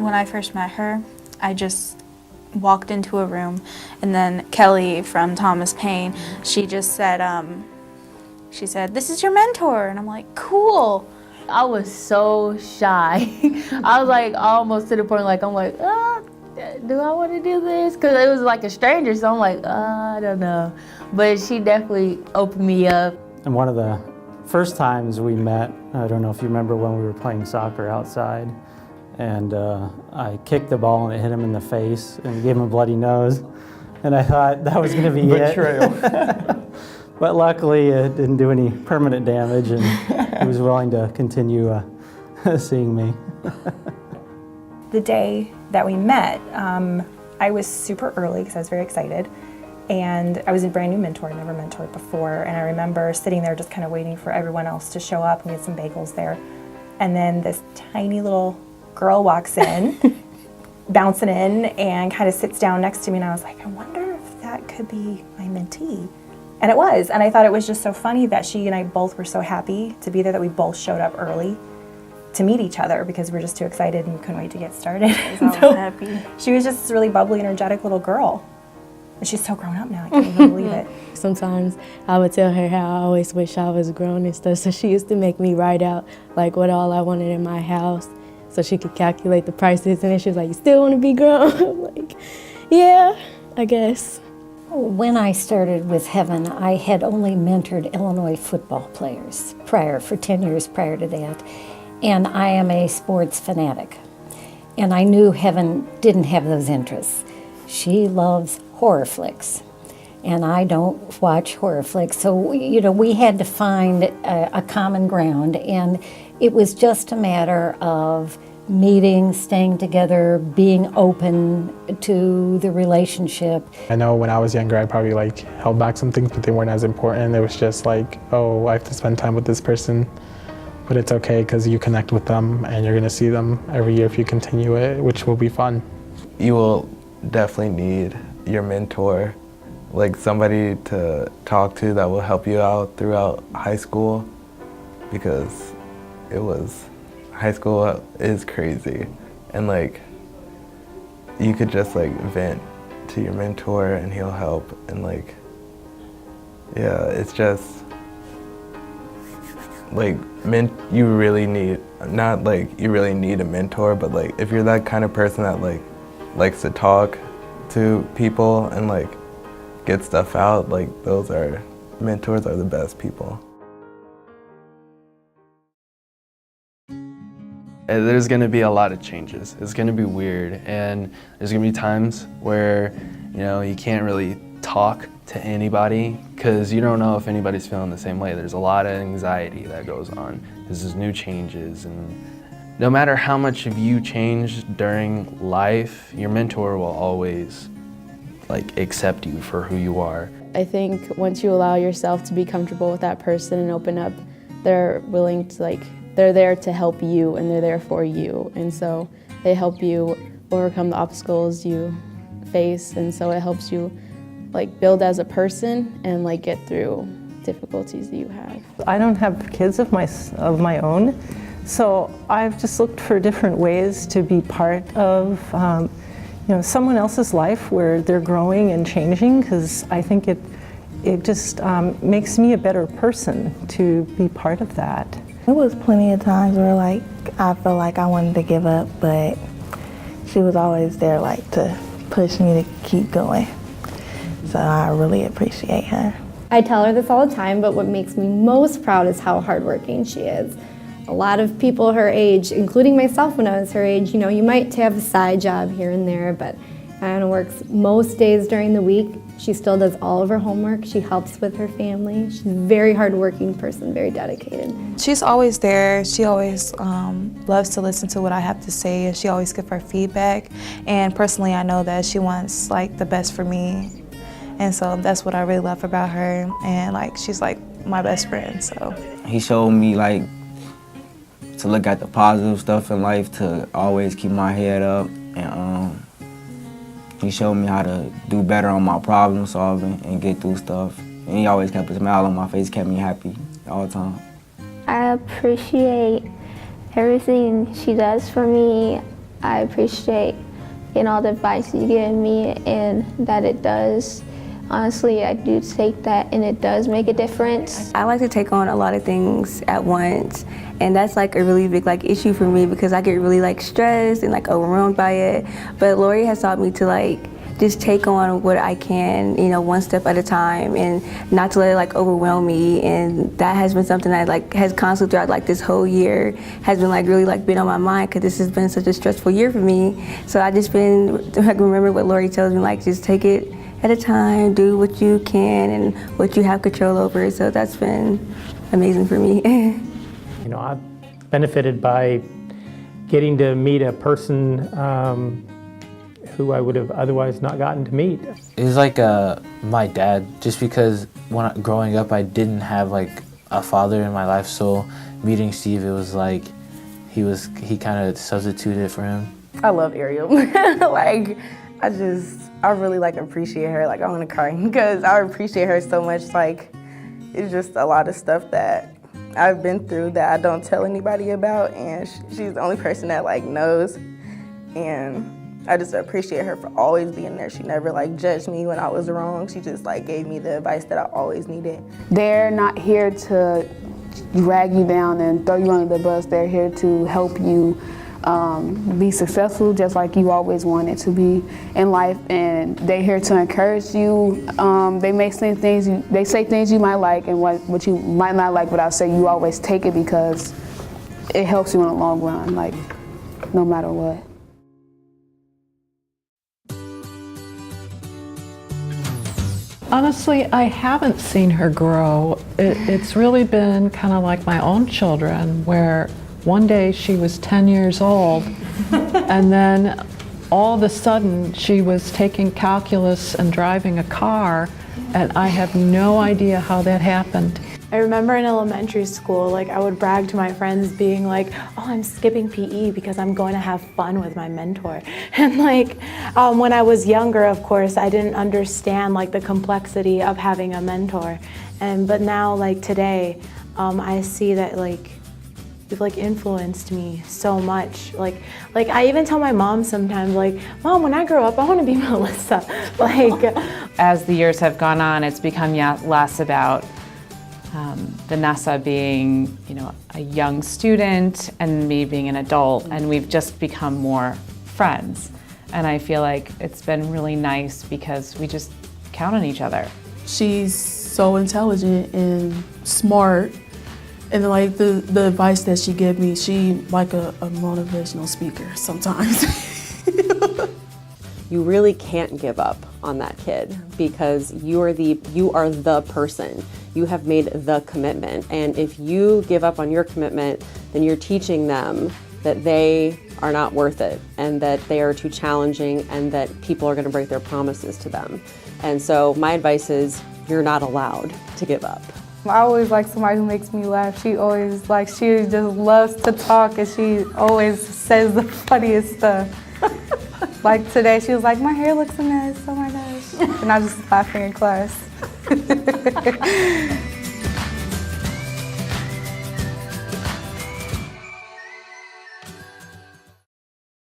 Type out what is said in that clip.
When I first met her, I just walked into a room, and then Kelly from Thomas Paine, she just said, she said, "This is your mentor," and I'm like, cool. I was so shy. I was like almost to the point like, I'm like, do I want to do this? Because it was like a stranger, so I'm like, I don't know. But she definitely opened me up. And one of the first times we met, I don't know if you remember when we were playing soccer outside, and I kicked the ball and it hit him in the face and gave him a bloody nose. And I thought that was going to be Betrayal. it. But luckily it didn't do any permanent damage, and he was willing to continue seeing me. The day that we met, I was super early because I was very excited. And I was a brand new mentor, I never mentored before. And I remember sitting there just kind of waiting for everyone else to show up, and we had some bagels there. And then this tiny little girl walks in, bouncing in, and kind of sits down next to me. And I was like, I wonder if that could be my mentee. And it was. And I thought it was just so funny that she and I both were so happy to be there, that we both showed up early to meet each other because we were just too excited and couldn't wait to get started. I was so happy. She was just this really bubbly, energetic little girl. And she's so grown up now, I can't even believe it. Sometimes I would tell her how I always wish I was grown and stuff, so she used to make me write out like what all I wanted in my house so she could calculate the prices, and then she was like, "You still want to be grown?" I'm like, yeah, I guess. When I started with Heaven, I had only mentored Illinois football players for 10 years prior to that. And I am a sports fanatic. And I knew Heaven didn't have those interests. She loves horror flicks. And I don't watch horror flicks. So, we had to find a common ground. And it was just a matter of meeting, staying together, being open to the relationship. I know when I was younger, I probably held back some things, but they weren't as important. It was just like, oh, I have to spend time with this person, but it's okay because you connect with them and you're gonna see them every year if you continue it, which will be fun. You will definitely need your mentor, like somebody to talk to that will help you out throughout high school, because high school is crazy, and you could just vent to your mentor and he'll help, and yeah, it's just you really need, not you really need a mentor, but if you're that kind of person that likes to talk to people and get stuff out, mentors are the best people. There's going to be a lot of changes. It's going to be weird, and there's going to be times where, you can't really talk to anybody because you don't know if anybody's feeling the same way. There's a lot of anxiety that goes on. This is new changes, and no matter how much of you change during life, your mentor will always accept you for who you are. I think once you allow yourself to be comfortable with that person and open up, they're willing to they're there to help you, and they're there for you. And so they help you overcome the obstacles you face, and so it helps you build as a person and get through difficulties that you have. I don't have kids of my own, so I've just looked for different ways to be part of someone else's life where they're growing and changing, because I think it just makes me a better person to be part of that. There was plenty of times where I felt like I wanted to give up, but she was always there to push me to keep going. So I really appreciate her. I tell her this all the time, but what makes me most proud is how hardworking she is. A lot of people her age, including myself when I was her age, you might have a side job here and there, but Anna works most days during the week. She still does all of her homework. She helps with her family. She's a very hardworking person, very dedicated. She's always there. She always loves to listen to what I have to say, and she always gives her feedback. And personally, I know that she wants the best for me. And so that's what I really love about her. And she's my best friend, so. He showed me to look at the positive stuff in life, to always keep my head up, and he showed me how to do better on my problem solving and get through stuff. And he always kept a smile on my face, kept me happy all the time. I appreciate everything she does for me. I appreciate all the advice you give me, and that it does. Honestly, I do take that, and it does make a difference. I like to take on a lot of things at once, and that's like a really big issue for me because I get really stressed and overwhelmed by it. But Lori has taught me to just take on what I can, one step at a time, and not to let it overwhelm me. And that has been something that has constantly throughout this whole year has been really been on my mind, because this has been such a stressful year for me. So I just been remember what Lori tells me, just take it at a time, do what you can and what you have control over. So that's been amazing for me. I've benefited by getting to meet a person who I would have otherwise not gotten to meet. It was my dad, just because growing up I didn't have a father in my life, so meeting Steve, it was he kind of substituted for him. I love Ariel. I really appreciate her. I want to cry because I appreciate her so much. It's just a lot of stuff that I've been through that I don't tell anybody about, and she's the only person that knows. And I just appreciate her for always being there. She never judged me when I was wrong. She just gave me the advice that I always needed. They're not here to drag you down and throw you under the bus. They're here to help you be successful just like you always wanted to be in life, and they're here to encourage you. They may say things you might like and what you might not like, but I'll say you always take it because it helps you in the long run, no matter what. Honestly, I haven't seen her grow. It's really been kind of like my own children, where one day she was 10 years old, and then all of a sudden she was taking calculus and driving a car, and I have no idea how that happened. I remember in elementary school, I would brag to my friends being oh, I'm skipping PE because I'm going to have fun with my mentor. And when I was younger, of course, I didn't understand the complexity of having a mentor. But now, today, I see that you've influenced me so much. I even tell my mom sometimes, Mom, when I grow up, I want to be Melissa. As the years have gone on, it's become less about Vanessa being, a young student and me being an adult, and we've just become more friends. And I feel like it's been really nice because we just count on each other. She's so intelligent and smart, and the advice that she gives me, she a motivational speaker sometimes. You really can't give up on that kid because you are the person. You have made the commitment, and if you give up on your commitment, then you're teaching them that they are not worth it, and that they are too challenging, and that people are going to break their promises to them. And so my advice is, you're not allowed to give up. I always like somebody who makes me laugh. She always she just loves to talk, and she always says the funniest stuff. Today, she was my hair looks a mess, oh my gosh. And I was just laughing in class.